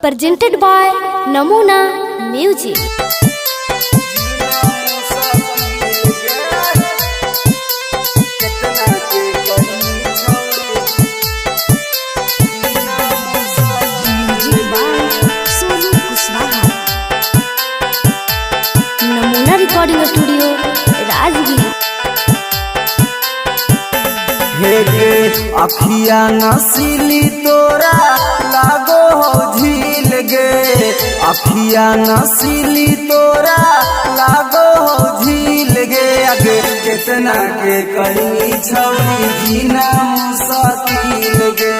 presented by Namuna Music. नमूना recording studio Rajgir. अखिया नसीली तोरा लागो हो झील गे, अखिया नसीली तोरा लागो हो झील गे। अगे कितना के कहीं छौरी जीना मुसाकिल गे,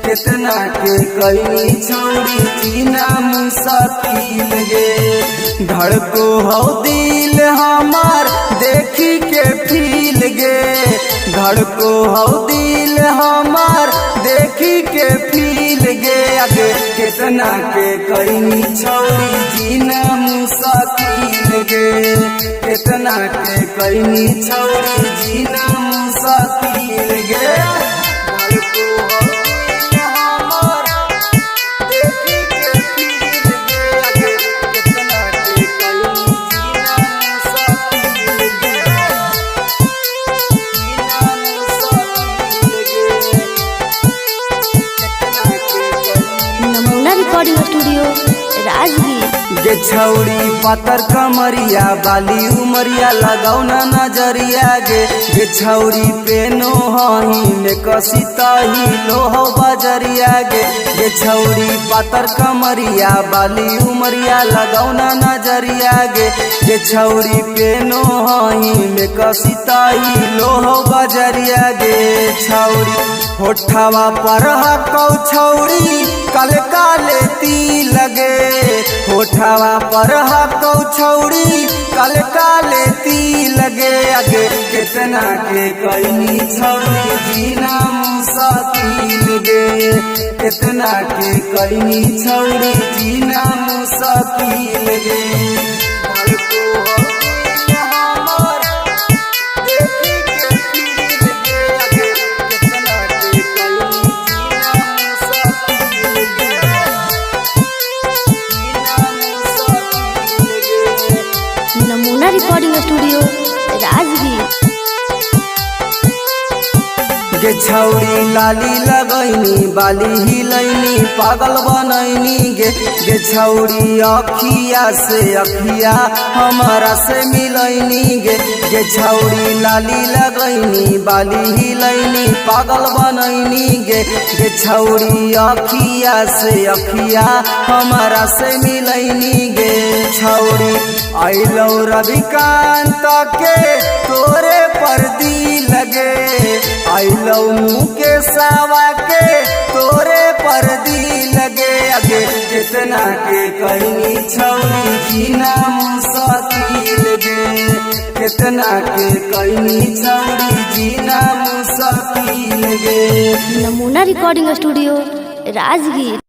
कितना के कहीं छौरी जीना मुसाकिल गे। धड़को हो दिल हमार देखी के फील गे, धड़को हो दिल हमार देखी के फील गे। अगे कितना के कहीं छौरी जीना मुसाकिल गे, कितना के कहीं छौरी जीना मुसाकिल गे। धड़को हो दिल हमार देखी के फील गे, अगे कितना के कहीं जीना मुसाकिल गे। नमूना रिकॉर्डिंग स्टूडियो राजगीर। गे छौरी पातर कमरिया बाली उमरिया लगौना नजरिया गे। गे छौरी पेनो हही में कसिताही लोहो बजरिया गे। गे छौरी पातर कमरिया बाली उमरिया लगौना नजरिया गे। गे छौरी पेनो हही में कसिताही लोहो बजरिया गे। छौरी होठवा पर हकौ छौरी कल काले ती लगे, होठवा पर हकौ छौरी कल काले ती लगे। अगे कितना के कहीं छौरी जीना मुसाकिल गे, कितना के कहीं छौरी जीना मुसाकिल गे। धड़को हो दिल हमार देखी के फील गे, अगे कितना के कहीं जीना मुसाकिल गे, जीना मुसाकिल गे। नमूना रिकॉर्डिंग स्टूडियो राजगीर। गे छौरी लाली लगैनी बाली हिलैनी पागल बनैनी गे। गे छौरी अखिया से अखिया हमारा से मिलैनी गे। गे छौरी लाली लगैनी बाली हिलैनी पागल बनैनी गे। गे छौरी अखिया से अखिया हमारा से मिलैनी गे। छौरी आइलौ रविकांत के तोरे पर दी लगे, आइलौ मुकेशवा के तोरे पर दी लगे। अगे कितना के कहीं छौरी जीना मुसाकिल गे, कितना के कहीं छौरी जीना मुसाकिल गे। नमूना रिकॉर्डिंग स्टूडियो राजगीर।